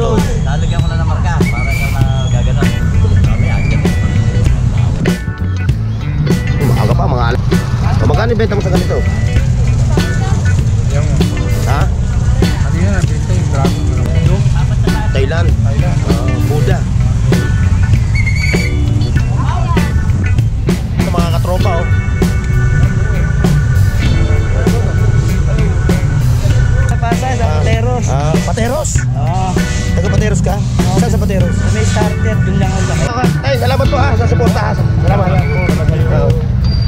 yun. Lalagyan ko na ng marka para sa gaganon. Mamaya, Maaga pa, mga alas. Magkano ibenta mo sa ganito? Yung, Ha? ano yun, benta yung dragon. Thailand. Buddha. Ito mga katropa oh. Pasay sa Pateros. Pateros? Oo. Taga Pateros ka? Saan sa Pateros? May starter, dun lang ang laki. Ay, salamat po sa suporta ha. Salamat.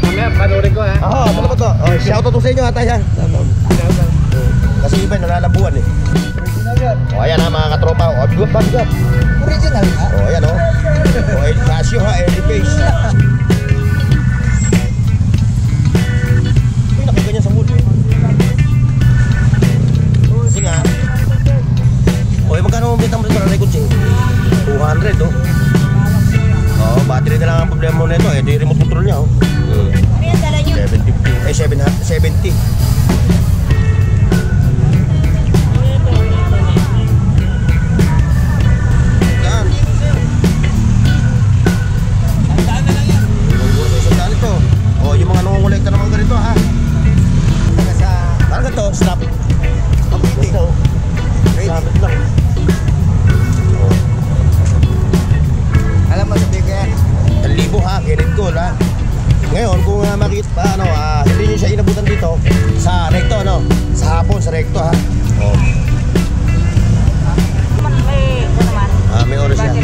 Mamaya, panurin ko ha. Salamat po. Shoutout po sa inyo ha tayo. Kasi iba nalalabuan eh. Ayan ha mga katropa. Good bag up. Original ha? Ayan o. El Casio ha, El Face. Uy, nakaganyan sa wood eh. Kasi nga. Magkano bintang mo ito na record ching? 200 oh. Battery na lang ang problema mo nito. Ito yung remote control niya oh. Ano yung dala nyo? 70. Yan. Sandaan ito. Yung mga nangongolekta naman ganito ha. Parang ganito, snap. Ito. Snap lang. Alam mo, sabi ko yan. 1,000 ha, kinit ko ha. Ngayon, kung makita pa, hindi nyo siya inabutan dito sa recto, sa hapon, sa recto ha. May oras yan.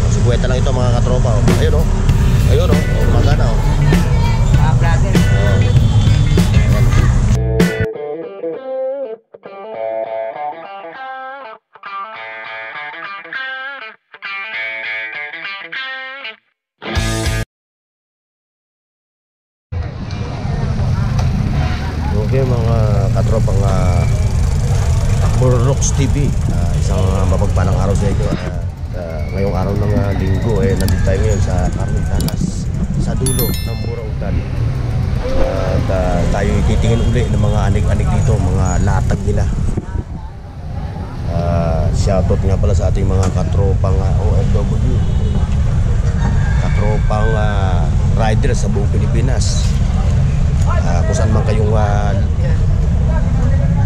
Kasi buweta lang ito mga katropa. Ayun ayun magana Brother. Okay mga katropang Burrox TV, isang mapagpalang araw sa inyo. Ngayong araw ng linggo nandito tayo ngayon sa Carmentanas, sa dulo ng Burautan. At tayo titingin uli ng mga anig-anig dito, mga latag nila. Shoutout nga pala sa ating mga katropang OFW, katropang rider sa buong Pilipinas. Kung saan man kayong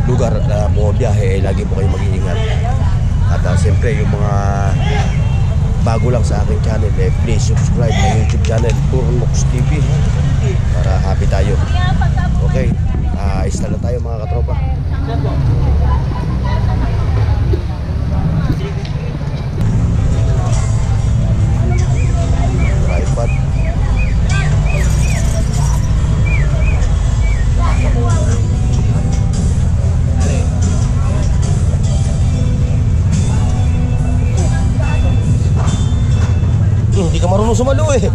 lugar na bumabiyahe, lagi po kayong mag-iingat. At siyempre yung mga bago lang sa aking channel, please subscribe na YouTube channel Burrox TV para happy tayo. Okay, install na tayo mga katropa. Tripod. Hindi ka marunong sumalo eh.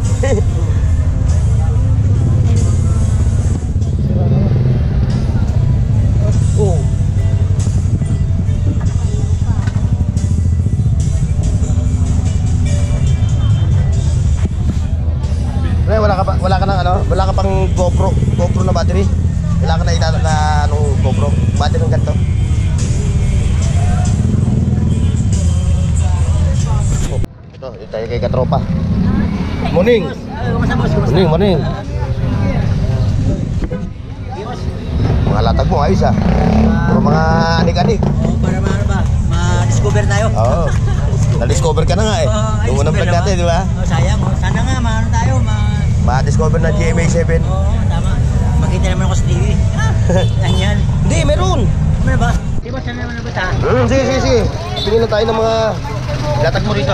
Wala ka pang GoPro na battery. Wala ka na itala na GoPro battery ng ganito. Ito tayo kay katropa. Morning. Morning. Mga latag mo ayos Puro mga anik-anik. Para ma-discover tayo. Na-discover ka na nga Yung unang vlog natin, di ba? Sayang. Sana nga, maano tayo. Ma-discover na GMA7. Tama. Makita naman ako sa TV. Ganyan. Hindi, meron. Ano ba? Di ba sana naman nabata? Sige. Tingin na tayo ng mga latag mo rito.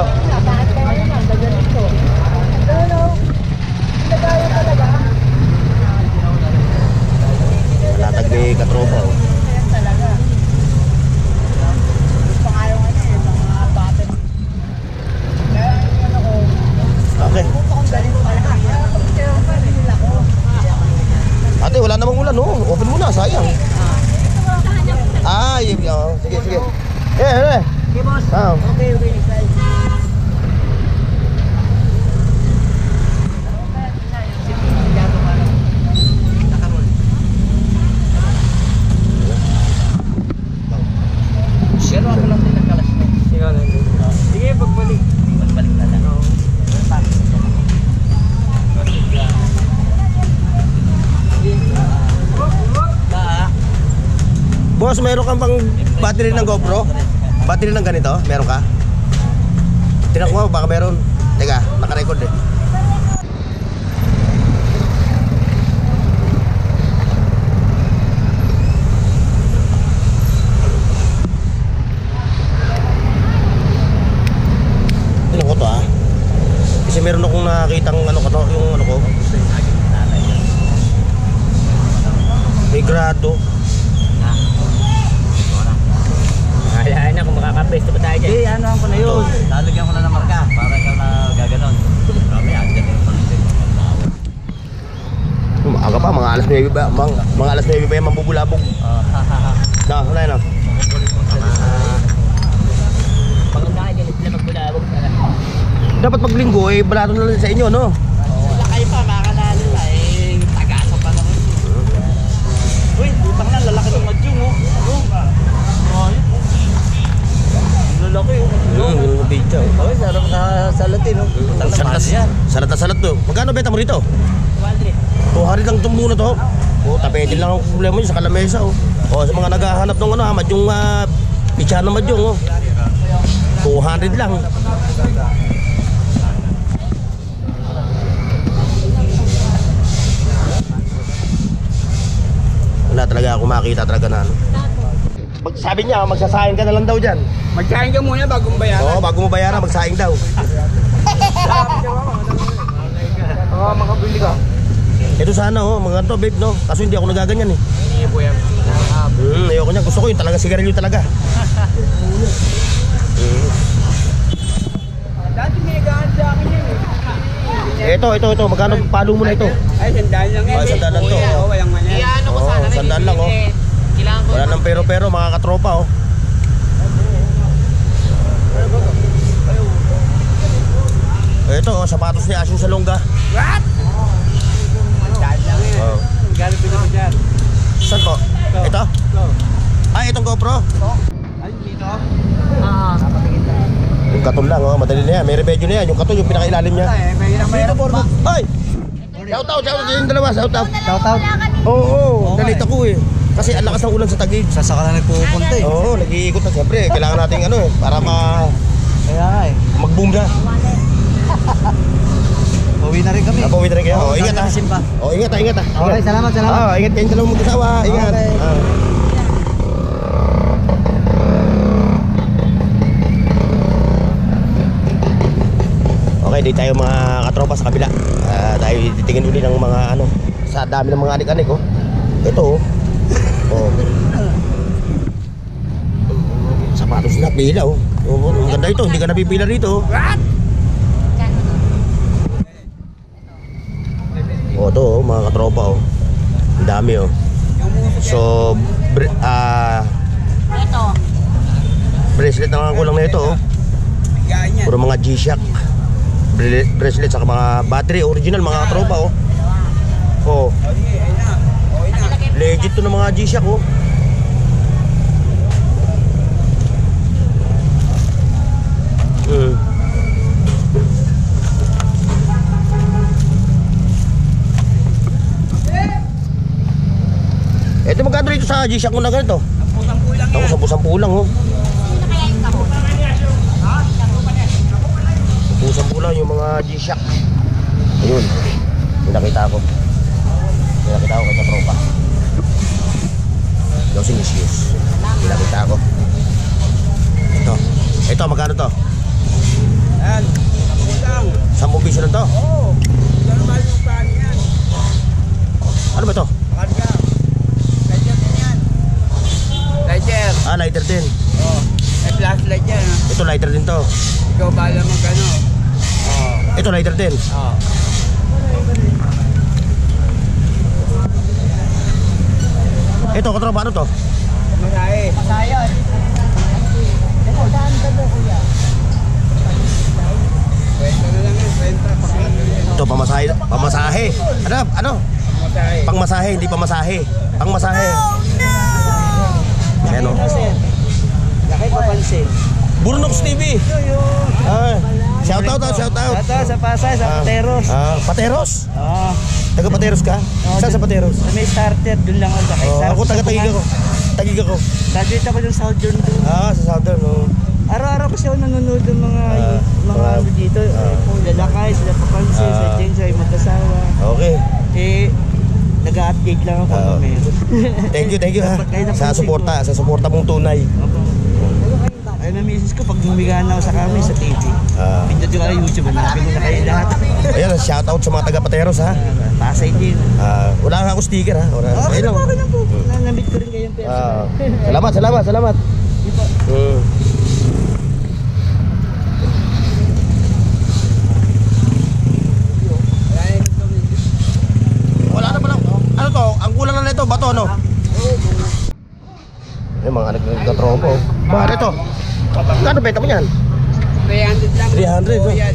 Latag ni katropa Okay. Ate, wala namang ulan Open mo na, sayang. Sige. Okay, boss. Okay, next time. Pero ako lang din nagkalas na. meron kang pang battery ng GoPro? Battery ng ganito? Meron ka? Tinan ko, baka meron. Teka, naka-record eh. Tinan ko to ah. Kasi meron akong nakakitang ano ka to, yung ano ko. May grado. Hayaan na kung makakapesto pa tayo dyan. Hindi, ano ko na yun. Lalagyan ko na ng marka para ikaw na gaganon. Kami, andyan yung pag-isip. Maaga pa, mga alas 9 ba? Mga alas 9 pa yan mambubulabog. Na, wala na. Paganda kayo, ganit sila magbulabog. Dapat pag linggo eh, balato na lang sa inyo, no? Wala kayo pa, makakalalo pa. Eh, tagasa pa naman. Uy, utang na, lalaki ng madyong, oh. Lalaki, oh. Yung pizza. Uy, sarap na salatin, oh. Salat na salat to. Magkano benta mo rito? 200 lang itong muna to. O, tapetin lang ang problema nyo sa kalamesa, oh. O, sa mga naghahanap ng ano, madyong pizza na madyong, oh. 200 lang. Wala talaga ako makita talaga na ano. Sabi niya, magsasahin ka na lang daw dyan. Magkain ka muna bagong bayaran. Oo, bago mo bayaran, magsaing daw. Oo, makabili ka. Ito sana oh, mga to babe no. Kaso hindi ako nagaganyan eh. Hindi po yan. Ayoko niya. Gusto ko yung talaga sigarilyo talaga. Dati may gaan sa akin yun eh. Ito. Magkano palo mo na ito? Ay, sandaan lang yan. Ay, sandaan lang to. Oo, walang mali. Ano ko Oo, sana, sandaan lang oh. Kailangan ko. Wala nang pero mga katropa oh. Ito oh, sapatos ni Asin Salonga. What? Sandaan lang yan. Oh. Gano'n pinako dyan? Saan po? Ito? Ay, itong GoPro. Ay, dito? Yung katon lang oh, madali na yan. May remedyo na yan. Yung katon, yung pinakailalim niya. Ay, mahirap ba? Ay! Shout out yung dalawa, shout out. Shout out. Oo, nalit ako eh. Kasi ang lakas ng ulan sa Taguig. Sasaka na nagpupunta eh. Oo, nag-iikot na siyempre. Kailangan natin ano eh, para Kaya eh. mag-boom na. Uwi na rin kami. Napawid rin kayo. Oo, ingat ha. Oo, ingat ha. Okay, salamat. Oo, ingat kayong dalawang mag-asawa. Ingat. Okay. Okay, di tayo mga katropa sa kabila. Tayo titingin uli ng mga ano, sa dami ng mga anik-anik oh. Ito oh. Oh. Sapatos na pila oh. Oh, ang ganda ito, hindi ka napipila rito. Oh, ito oh, mga katropa oh. Ang dami oh. So, Ito. bracelet na lang kulang na ito oh. Puro mga G-Shock. Bracelet sa mga battery original mga katropa oh. Oh. Legit to ng mga G-Shock oh. Ito magkano rito sa G-Shock mo na ganito? 10 lang yan. Ako 10 lang oh. Pusang lang yung mga G-Shock. Ayun. Yung nakita ko. Yung nakita ko kay katropa. Yung sinisius. Yung nakita ko. Ito magkano to? Ayan, lang. 10 piso na to? Oo. Gano'n mahal yung paan yan. Ano ba to? Karga. Lighter din yan. Lighter. Lighter din. Oo. May flashlight yan ha. Ito lighter din to. Ikaw bahala mag ano. Oo. Ito lighter din. Oo. Ito katropa ano to? Masahe. Masahe. Kwenta na lang yun. Kwenta. Ito pamasahe. Pamasahe. Ano? Masahe. Pangmasahe, hindi pamasahe. Pangmasahe. Ayan o. Laki papansin. Burnox TV. Shout out. Ito sa Pasay, sa Pateros. Pateros? Oo. Taga Pateros ka? Saan sa Pateros? Sa may starter, dun lang ako. Ako taga Taguig ako. Tagig ako. Graduate ako ng Southern to. Sa Southern, no. Araw-araw kasi ako nanonood ng mga ano dito. Lalakay, sila papansin, sa James, ay mag-asawa. Okay. Eh, nag-update lang ako kami. Thank you ha. Sa suporta mong tunay. Ay, na-misis ko pag humiga na ako sa kami sa TV. Pindot yung YouTube, hanapin mo na kayo lahat. Ayan, shoutout sa mga taga-Pateros ha. Pasay din. Wala nga ako sticker ha. Okay lang po. Namit ko rin kayong pesa. Salamat. Wala na pala. Ano to? Ang kulang na nito, bato no? Mga nagkatrompo. Bakit ito? Kano benta mo yan? 300 lang. 300 no? Yan.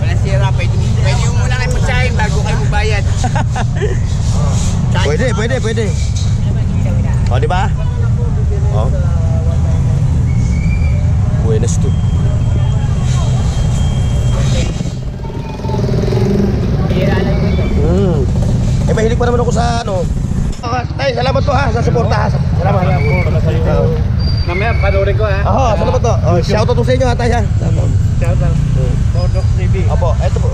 Wala sira. Pwede yung muna kayo magsahin bago kayo magbayad. Pwede. O, di ba? O. Buenas to. Mahilig pa naman ako sa ano. Tay, salamat po ha sa suporta ha. Salamat. Mamaya, panoorin ko ha. Salamat po. Shoutout po sa inyo ha, tay ha. Shoutout. Bodok TV. Opo, eto po.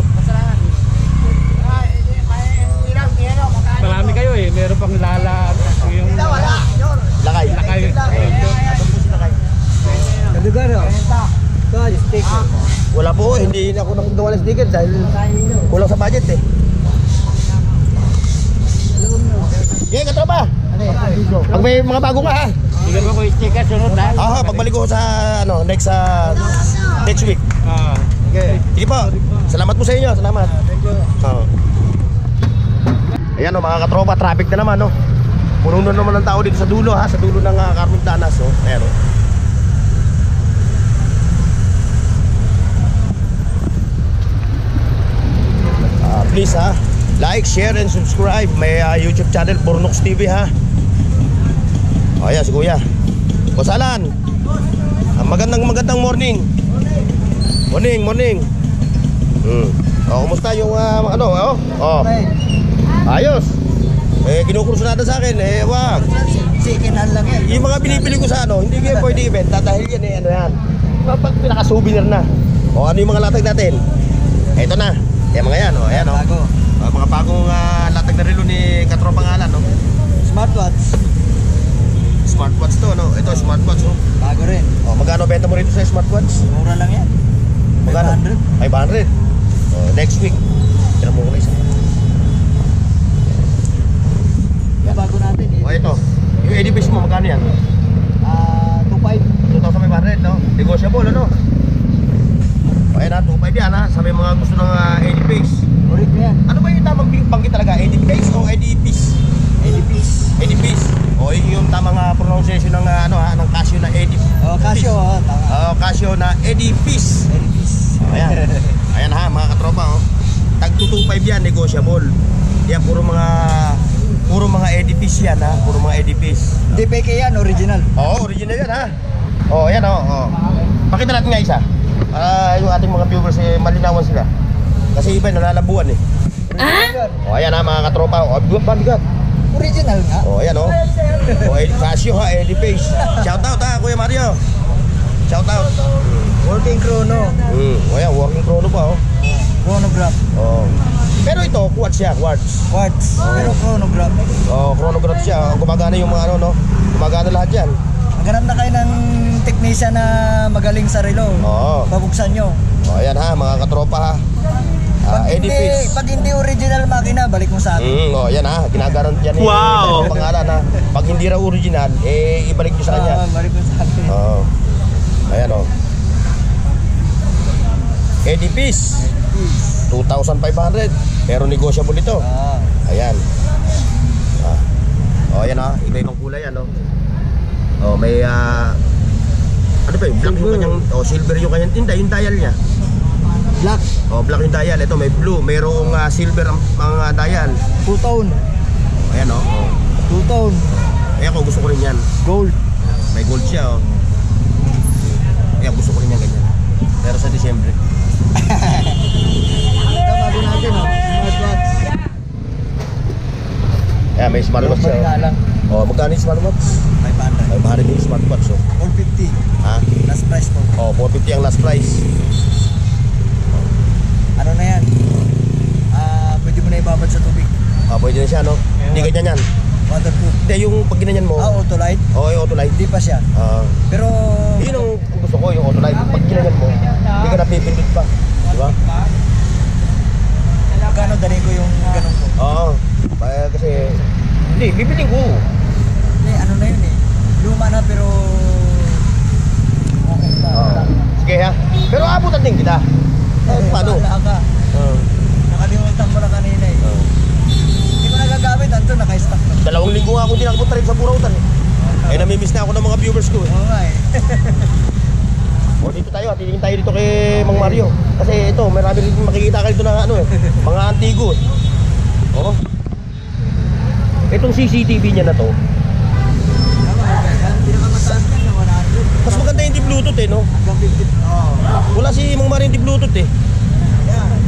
Marami kayo eh. Meron pang lala. Yung Lakay. Kadugar o? Sticker. Wala po, hindi ako nakagawa ng sticker dahil kulang sa budget eh. Sige, katropa. Pag may mga bago ka ha. Sige ba ko sticker sunod ha? Pagbalik ko sa next week. Sige po. Salamat po sa inyo. Salamat. Ayan mga katropa, traffic na naman no. Puno na naman ng tao dito sa dulo ha, sa dulo ng Carmen Planas no. Ayan no. Please ha, like, share, and subscribe. May YouTube channel, Burnox TV ha. Ayan si Kuya. Bosalan. Magandang morning. Morning. Kumusta yung ayos. Kinukursunada sa akin wag. Second hand lang yan. Yung mga binibili ko sa hindi kayo pwede ibenta dahil yan yan. Pag pinaka-souvenir na. Ano yung mga latag natin? Ito na. Yan mga yan ayan Bago. mga bagong latag na relo ni Katropa Ngalan Smartwatch to no. Ito smartwatch no. Bago rin. Magkano benta mo rito sa smartwatch? Mura lang yan. Magkano? 500. Next week. Tira mo ko na isa. Bago natin eh. Ito. Yung edifice mo magkano yan? 2.5. 2,500 no? Negotiable ano? Ayan na, 2.5 yan ha. Sabi mga gusto ng edifice. Ulit mo yan. Ano ba yung tamang banggit talaga? Edifice o edifice? Edifice. Yung tamang pronunciation ng ng Casio na edifice. Casio tama. Casio na edifice. Ayan ha mga katropa Tag 225 yan, negotiable. Yan puro mga edifice yan ha. Puro mga edifice. Hindi peke yan, original. Original yan ha. Yan Pakita natin nga isa. Yung ating mga viewers malinawan sila. Kasi iba nalalabuan eh. Ayan ha mga katropa. Bigat. Original nga. Ayan Casio ha, edifice. Shoutout ha Kuya Mario. Shoutout. Working chrono. Ayan, working chrono pa Chronograph. Pero ito, quartz siya, quartz. Pero chronograph. Chronograph siya. Gumagana yung mga gumagana lahat yan. Maghanap na kayo ng technician na magaling sa relo. Pabuksan nyo. Ayan ha, mga katropa ha. Edifice. Pag hindi original makina, balik mo sa akin. Yan ha, ginagaranti yan yung pangalan ha. Pag hindi raw original, ibalik nyo sa kanya. Balik mo sa akin. Ayan Edifice 2,500 pero negotiable ito. Ayan. Ayan ha, iba-ibang kulay may ano ba yung black yung kanyang silver yung kanyang tinda, yung dial niya. Black. Black yung dial. Ito may blue, mayroong silver ang dial. Two-tone. Ayan Two-tone. Ayan ko, gusto ko rin yan. Gold. May gold siya Ayan, gusto ko rin yan ganyan. Pero sa Disyembre. Ito bago natin Smartwatch. Ayan, may smartwatch siya. Oh, magkano yung smartwatch? 500. 500 yung smartwatch, oh. 450. Ha? Last price po. Oh, 450 ang last price. Ano na yan? Pwede mo na ibabad sa tubig. Ah, pwede na siya, no? Hindi ganyan yan. Waterproof. Hindi, yung pag ginanyan mo. Autolite? Oh, yung Autolite. Hindi pa siya. Ah, Pero... yun ang gusto ko, yung Autolite. Pag ginanyan mo, hindi ka napipindot pa. Di ba? Magkano dali ko yung ganun ko? Oo. Kasi, hindi, bibiling ko. Hindi, ano na yun eh. Luma na pero... Okay pa. Oo. Sige ha. Pero abutan din kita. Paano? Bahala ka. Oo. Nakalimutan ko na kanina eh. Oo. Hindi ko nagagamit. Anto, naka-stock na. 2 linggo nga ako hindi nakapunta rin sa Burautan eh. Eh, namimiss na ako ng mga viewers ko eh. Oo nga eh. O dito tayo, titingin tayo dito kay Mang Mario. Kasi ito, marami rin makikita kayo dito na ano eh, mga antigo eh. Oo. Itong CCTV niya na to, Pinakamataas niya na 100. mas maganda yung di-bluetooth eh, no? Hanggang 50. Oo. Wala si Mang Mario yung di-bluetooth eh. Yan.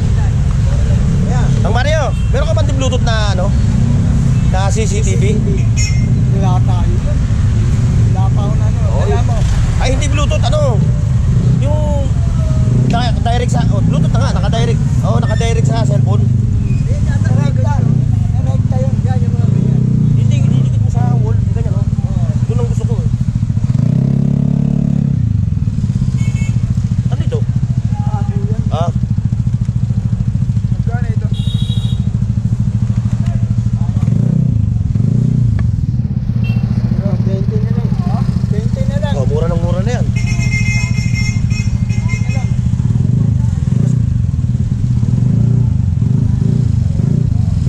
Yan. Mang Mario, meron ka ba di-bluetooth na ano? Na CCTV? Wala tayo yun. Wala pa ako na ano. Wala mo. Ay, hindi Bluetooth, ano? Yung direct sa, oh, Bluetooth na nga, naka-direct. Oo, naka-direct sa cellphone. Rekta yun. Yan yung mga ganyan. Hindi, didikit mo sa wall, ganyan, oh. Yun ang gusto ko eh. Ano ito? Ah? Magkano ito? Oh, mura ng mura na yan.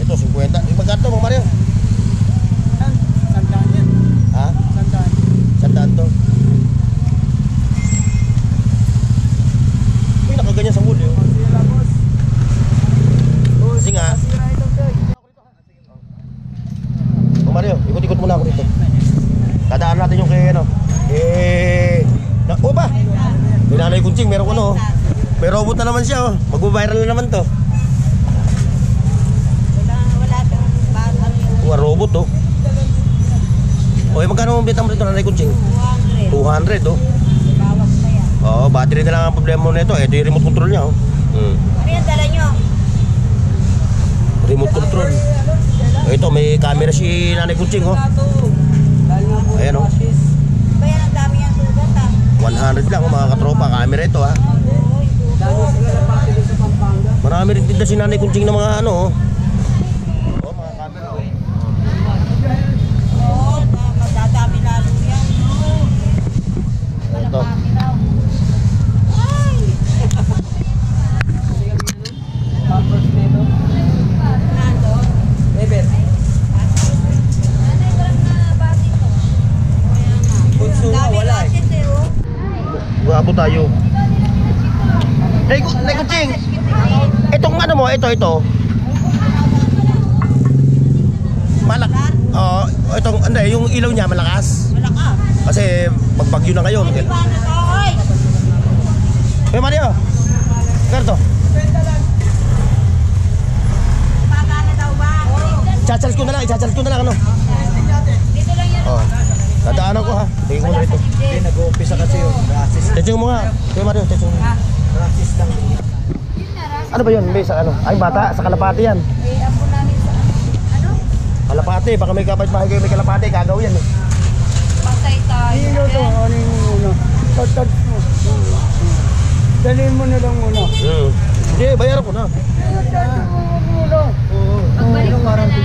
Ito, 50. Magkano ito, Mang Mario? Sandaan yan. Ha? Sandaan. Sandaan to. Uy, nakaganyan sa wall eh. Sila boss. Kasi nga, Sira ito guys. Mang Mario, ikot-ikot muna ako dito. Dadaan natin yung kay ano. Ba? May Nanay Kunching, meron ko no. May robot na naman siya oh. Mag-viral na naman to. Wala kang bagal yung Mga robot oh. Oy, magkano ang bitang mo dito, Nanay Kunching? 200. 200 oh. Bawas pa yan. Oo, battery na lang ang problema mo nito. Ito yung remote control niya oh. Ano yung dala nyo? Remote control. Ito, may camera si Nanay Kunching oh. Ayan oh. Ba yan ang dami yung sugat ah. 100 lang oh, mga katropa. Camera ito ah. Marami rin tinda si Nanay Kunching ng mga ano oh. Oh, mga camera oh. Oo, madadami lalo yan. Ito. Malapaki raw. Ay! Nando? Ever. Nanay ko lang na bati ko. Kaya nga. Konsumo, Dami wala eh. lashes eh oh. Guwapo tayo. Nay Kunching, itong ano mo, ito. Malak. Oo, itong hindi, yung ilaw niya malakas. Malakas. Kasi magbagyo na ngayon. Di ba na to? Oy! Hey Mario. Garto. Pagana daw ba? Chachals ko na lang ano. Dito lang yan. Oh. Dadaanan ko ha. Tingin mo na rito. Hindi, nag-uumpisa kasi yung rasis. Tetsing mo nga. Hey Mario, tetsing mo. Rasis lang. Ano ba yun? May sa ano? Ay bata, sa kalapati yan. Eh, apo namin sa ano? Kalapati, baka may kapit-bahay kayo may kalapati, kagaw yan eh. Patay tayo. Ano yung muna? Tatag mo. Dalhin mo na lang muna. Hindi, bayaran ko na. Pagbalik mo na lang.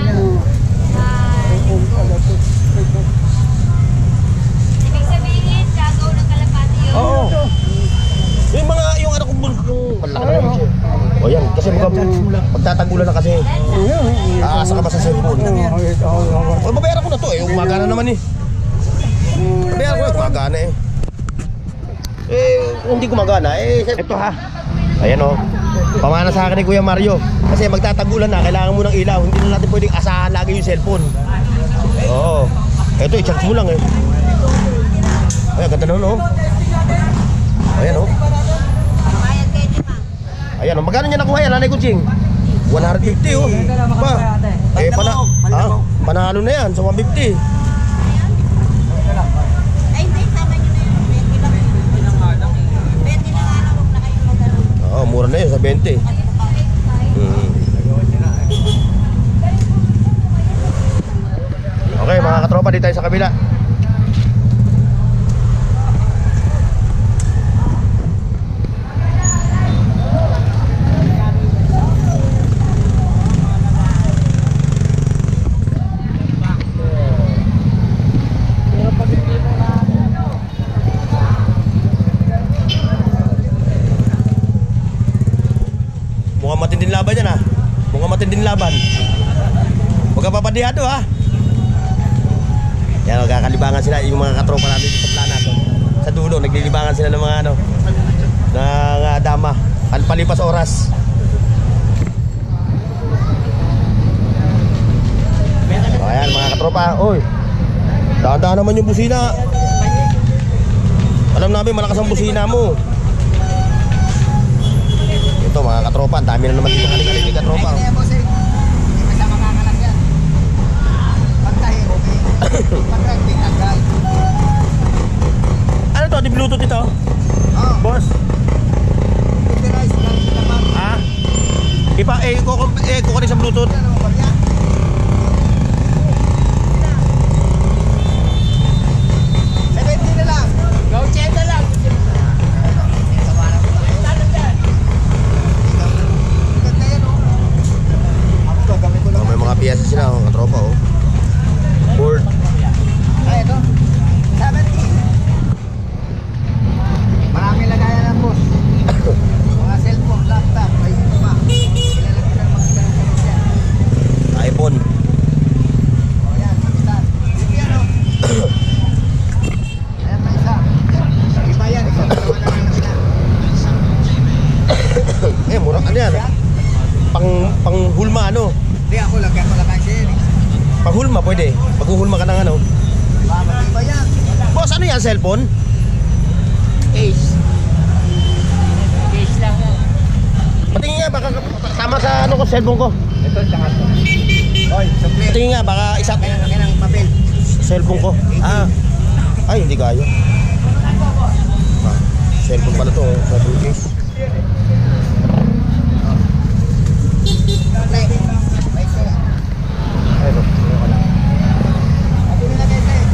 Ibig sabihin, gagaw ng kalapati yun. Oo. Yung anak ko yung malaki na lang siya. O yan, kasi magtatagulan na kasi. Aasa ka ba sa cellphone? O babayaran ko na to eh, umagana naman eh. Bayaran ko na, umagana eh. Kung hindi gumagana eh, ito ha. Ayan o. Pamana sa akin ni Kuya Mario. Kasi magtatagulan na, kailangan mo ng ilaw. Hindi na natin pwedeng asahan lagi yung cellphone. Oo. Ito, i-charge mo lang eh. Ayan, ganda nun o. Ayan o. Bayad kayo di ma. Ayan, magkano niya nakuha yan, Nanay Kunching? 150 oh. Ba? Eh, panalo na yan sa 150. sa 20. Okay, mga katropa, dito tayo sa kabila. Mukhang matinding laban yan, ha. Mukhang matinding laban. Huwag ka papadihado, ha. Yan, magkakalibangan sila yung mga katropa natin sa Planat. Sa dulo, naglilibangan sila ng mga ano, ng dama. Palipas oras. O, ayan, mga katropa. Oy, dahan-dahan naman yung busina. Alam namin, malakas ang busina mo. Ito, mga katropa, ang dami na naman dito kali-kali katropa. Kaya bossing, hindi masama kakalas yan. Pagtahi, okay. Pag-renting, agay. Ano to? Di Bluetooth ito? Oo. Boss? Utilize, galing naman. Ha? Kukunin sa Bluetooth. Ano mo ba yan? $70 na lang. Go, check na lang. Ganda yan, oh. Ako, gagamit ko lang. May mga piyesa sila, mga katropa, oh. Board. Ay, ito. 70. Maraming lagayan ng boss. Mga cellphone, laptop, ay ito pa. Kilala ko ng mga ganun yan. iPhone. O yan, kapitan. Hindi yan, oh. Ayan pa isa. Iba yan, isa na naman ang anak niya. Murang ano yan? Panghulma, ano? Hindi, ako lagyan ko lang kasi yan. Panghulma, pwede. Paghuhulma ka ng ano. Iba yan. Boss, ano yan, cellphone? Case. Case lang yan. Patingin nga, baka tama sa ano ko, cellphone ko. Ito, tsaka ito. Oy, sukli. Patingin nga, baka isa Kaya laki ng papel. cellphone ko. Ah. Ay, hindi kaya. Ah, cellphone pala to, cellphone case. Play. Play ko yan. Ayun, Ako nilagay tayo.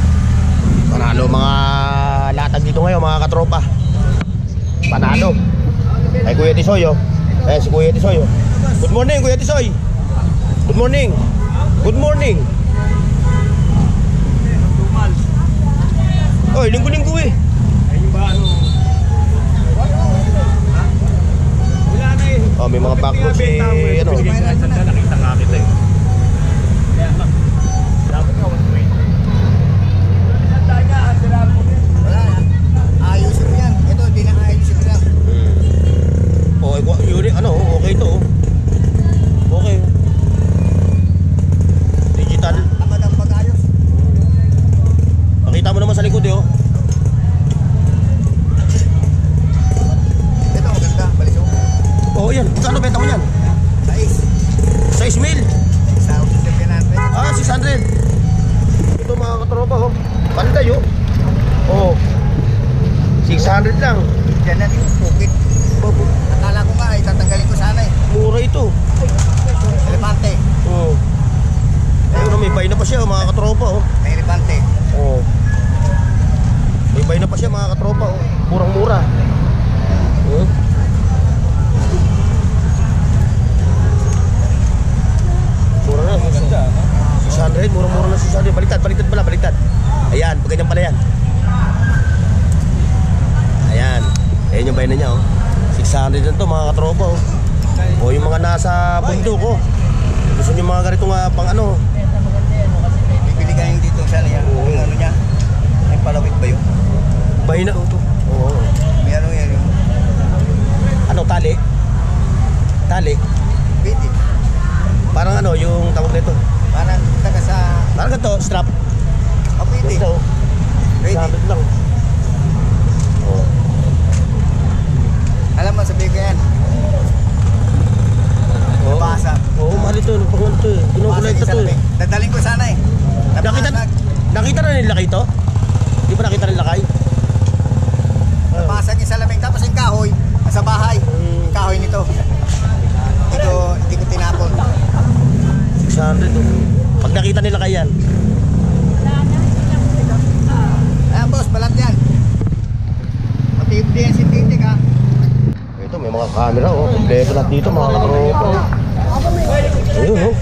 panalo mga latag dito ngayon, mga katropa. Panalo. Ay, Kuya Tisoy, oh. Eh, si Kuya Tisoy, oh. Good morning, Kuya Tisoy. Good morning. Good morning. Oy, linggo-linggo eh. Oh, may mga backlogs si ano. Nakita nga kita eh. Wala na. Ayusin mo yan. Ito, hindi na ayusin mo lang. Oh, yun ano, okay to. Oh. Okay. Digital. Tamad ang pag-ayos. Pakita mo naman sa likod eh, oh. Ito, maganda. Balisok. Oh, yan. Kano benta mo yan? Sais. 6 mil. Sa officer ka natin. Ah, 600. Ito mga katropa, oh. Panday, oh. Oh. 600 lang. Diyan natin yung pukit. Akala ko nga ay tatanggalin ko sana eh. Mura ito. Elepante. Oh. Ayun, may bay na pa siya, oh, mga katropa, oh. May elepante. Oh. May bay na pa siya, mga katropa, oh. Murang-mura. Oh. Mura na. 600, murang-mura na 600. Baliktad pala, baliktad. Ayan, pag ganyan pala yan. Ayan. Ayan yung bay na niya, oh. 600 na to, mga katropa, oh. O yung mga nasa bundok, oh. Gusto nyo mga ganito nga pang ano. Bibili ka yung dito sana yan. Yung ano niya. May palawit ba yun? Bay na, oh. Oo. May ano yan yung Ano, tali? Tali? piti. Parang ano, yung tawag nito. Parang taga sa Parang ganito, strap. piti. Ito, Piti. sabit lang. Oh. Alam mo, sabihin ko yan. Oo. Nabasa. Oo, mahal ito. Nagpakuha ito eh. Kinukulekta to eh. Dadaling ko sana eh. Nakita na nila kayo ito? Di ba nakita nila kayo? Nabasag yung salaming. Tapos yung kahoy, nasa bahay. Yung kahoy nito. camera, oh. Kompleto lahat dito, mga katropa, oh. Ayun, oh.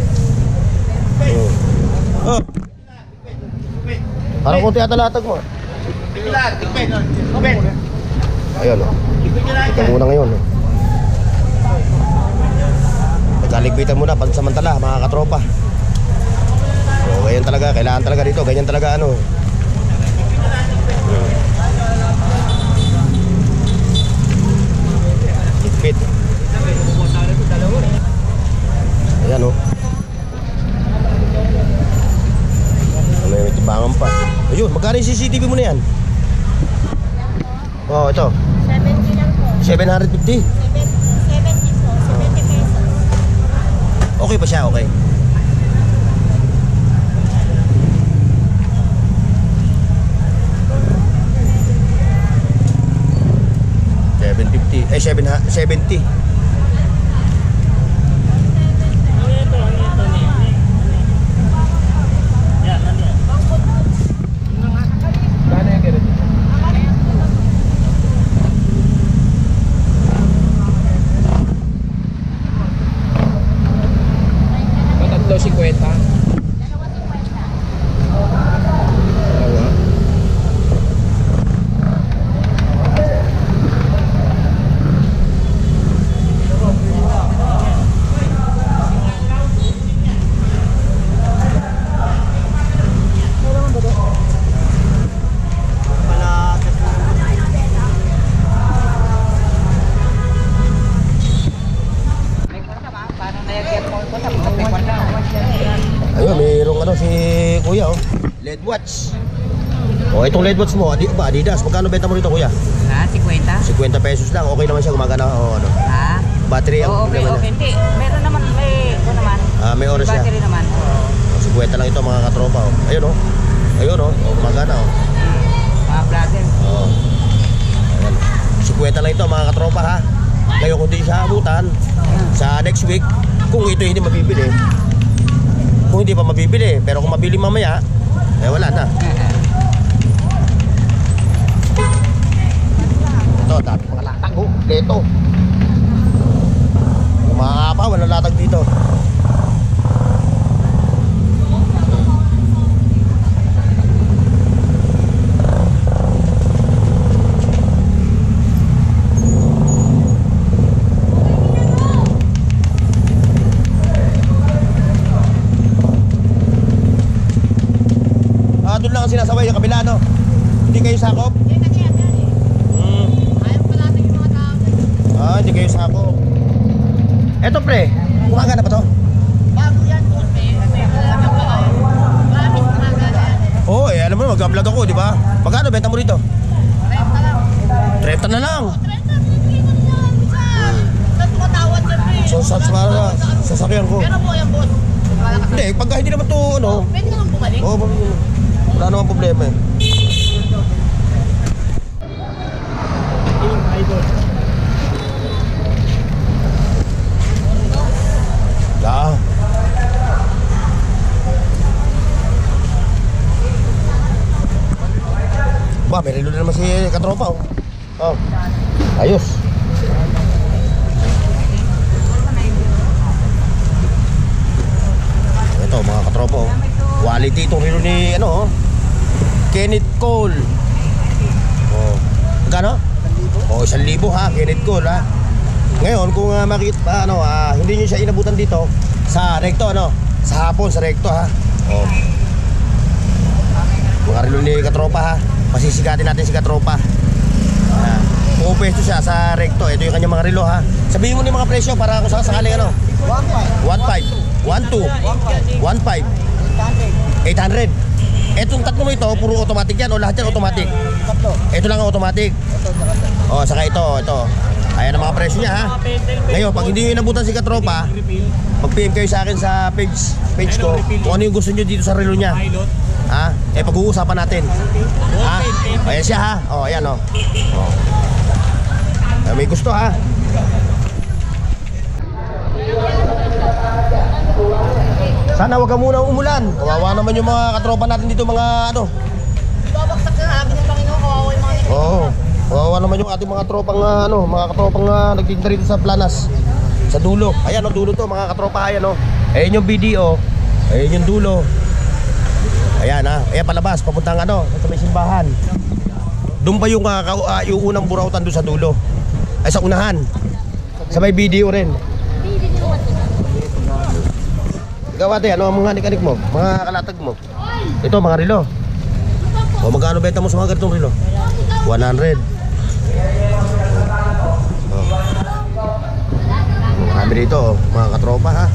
Oh. Parang konti ata latag mo. Ayun, oh. Ito muna ngayon, oh. Nagkaligpitan muna, pansamantala, mga katropa. So, ganyan talaga, kailangan talaga dito. Ganyan talaga, ano. Ligpit. Ayan, oh. May timbangan pa. Ayun, magkano yung CCTV mo na yan? Oh, ito. 70 lang po. 750. 70 po. 70 pesos. Okay pa siya, okay. $750. 70. Tatlo 50. Ayun, mayroong ano si Kuya, oh. LED watch. Oh, itong LED watch mo, Adidas. Magkano benta mo rito, Kuya? Ha? 50? 50 pesos lang. Okay naman siya, gumagana. Oh, ano. Ha? Battery ang Oo, okay, problema okay. niya. Hindi. Meron naman, ito naman. Ah, may oras siya. Battery naman. Oh, 50 lang ito, mga katropa, oh. Ayun, oh. Ayun, oh. Oh, gumagana, oh. Mga vlogger. Oh. Ayan. 50 lang ito, mga katropa, ha. Ngayon, kung di siya abutan sa next week, kung ito hindi mabibili, kung hindi pa mabibili, pero kung mabili mamaya, eh wala na. Ito, dami mga latag, oh. Dito. Yung mga kapa, walang latag dito. Doon lang ang sinasaway yung kabila, no? Hindi kayo sakop? Ah, hindi kayo sakop. Eto, pre, kumaga na ba to? Bago yan po, Oo, eh, alam mo na, mag-vlog ako, di ba? Magkano benta mo rito? 30 na lang. So, sa sasakyan ko. Pero po yan, boss. Hindi, pagka hindi naman to, ano? Pwede naman bumalik. Oo, wala namang problema eh. Yeah. Ba, may relo na naman si katropa, oh. Oh. Ayos. Ito, mga katropa, oh. Quality itong relo ni, ano, oh. Kenneth Cole. Oh. Magkano? Oh, 1,000 ha, Kenneth Cole, ha. Ngayon, kung makita, ano, hindi nyo siya inabutan dito sa recto, ano, sa hapon, sa recto, ha. Oh. Mga relo ni katropa, ha. Masisigatin natin si katropa. Pupwesto siya sa recto. Ito yung kanyang mga relo, ha. Sabihin mo ni mga presyo para kung sakaling, ano. 1.5 1.2 1.5 800. Etong tatlo mo ito, puro automatic yan o lahat yan automatic? Ito lang ang automatic. O, saka ito. Ayan ang mga presyo niya, ha. Ngayon, pag hindi nyo inabutan si katropa, mag-PM kayo sa akin sa page ko kung ano yung gusto nyo dito sa relo niya. Ha? Pag-uusapan natin. Ha? Ayan siya, ha. O, ayan, o. May gusto, ha. Sana wag ka muna umulan. Kawawa naman yung mga katropa natin dito, mga ano. Babagsak na namin ng Panginoon, kawawa yung mga Oo. Kawawa naman yung ating mga tropang mga katropang nagtinda rito sa Planas. Sa dulo. Ayan o, dulo to mga katropa. Ayan o. Ayan yung BDO. Ayan yung dulo. Ayan ha. Ayan palabas. Papuntang sa may simbahan. Doon pa yung unang burautan doon sa dulo. Ay sa unahan. Sa may BDO rin. Ikaw ate, ano ang mga nikanik mo? Mga kalatag mo? Ito mga relo. O magkano benta mo sa mga ganitong relo? 100. Marami dito mga katropa ha.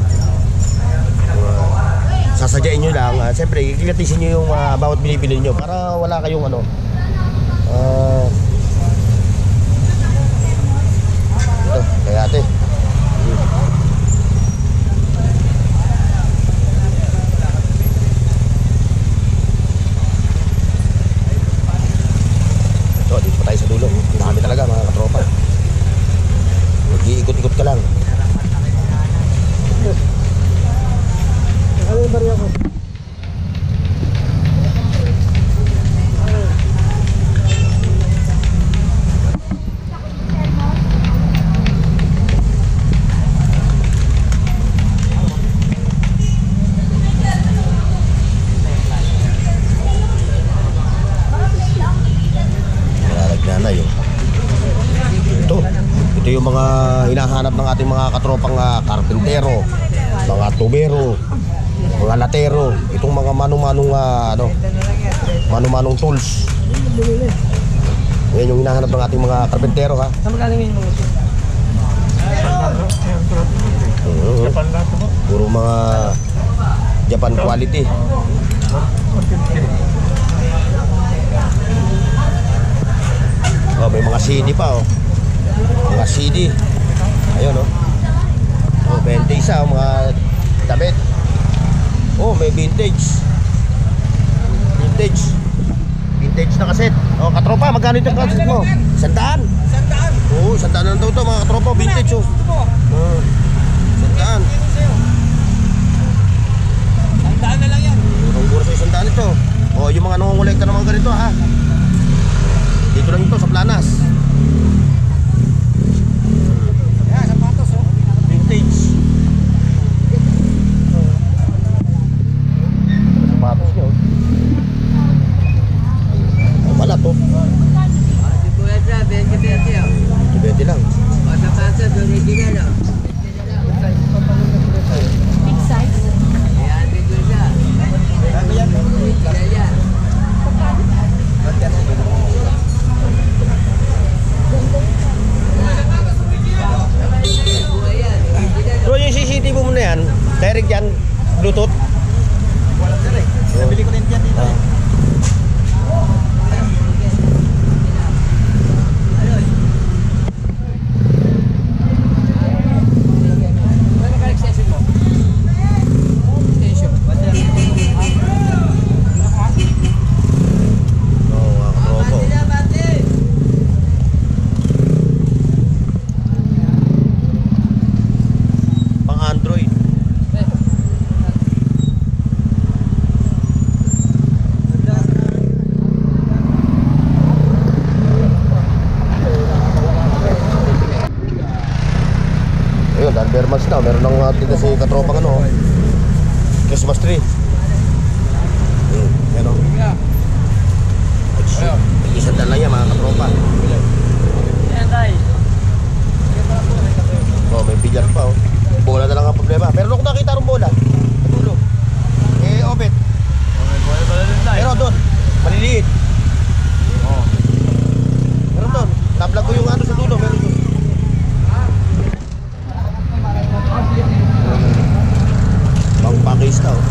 Sasadyain nyo lang. Siyempre, kilatisin nyo yung bawat binibili nyo para wala kayong ito, kaya ate. Ito, dito pa tayo sa dulo. Dami talaga mga katropa. Mag-iikot-ikot ka lang. Ano yung bariya ko? Ito yung mga hinahanap ng ating mga katropang karpentero, mga tubero, mga latero, itong mga mano-manong tools. Yan yung hinahanap ng ating mga karpentero ha. Saan magaling yung mga ito? Japan lahat mo. Puro mga Japan quality. Oh, may mga CD pa oh. Mga CD. Ayun oh. Oh, 20 isa mga damit. Oh, may vintage. Vintage na kaset. Oh, katropa, magkano itong kaset mo? 100? 100. Oo, 100 na daw ito mga katropa, vintage oh. 100. 100 na lang yan. Ang gura sa 100 ito. Oh, yung mga nangongolekta ng mga ganito ha. Dito lang ito sa Planas. Vintage. Sapatos nyo. Ang balat oh. Dibete lang. Big size. So yung CCTV mo na yan, direct yan, Bluetooth. Nabili ko rin yan dito. Bermans na, meron ng tinda si katropang Christmas tree. Yan o. Isa lang yan mga katropa. Oh, may bilyar pa oh. Bola na lang ang problema. Meron ako nakita ng bola. Patulo. Obet. Pero doon, maliliit. Meron doon. Nablog ko yung sa dulo. Meron doon. Pang-package na oh.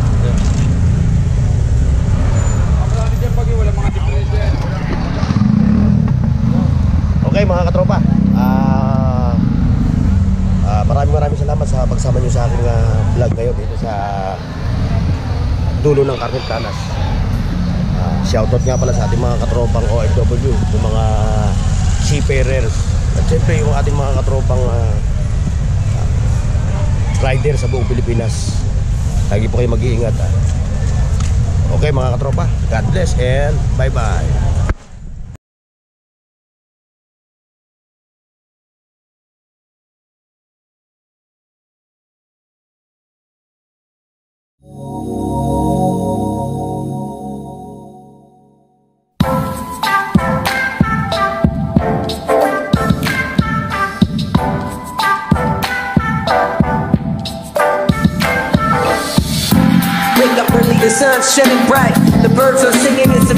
Okay mga katropa, maraming salamat sa pagsama nyo sa aking vlog ngayon dito sa dulo ng Carmen Planas. Shoutout nga pala sa ating mga katropang OFW, yung mga seafarers, at syempre yung ating mga katropang rider sa buong Pilipinas. Lagi po kayo mag-iingat. Okay mga katropa, God bless and bye bye. shining bright. The birds are singing, it's a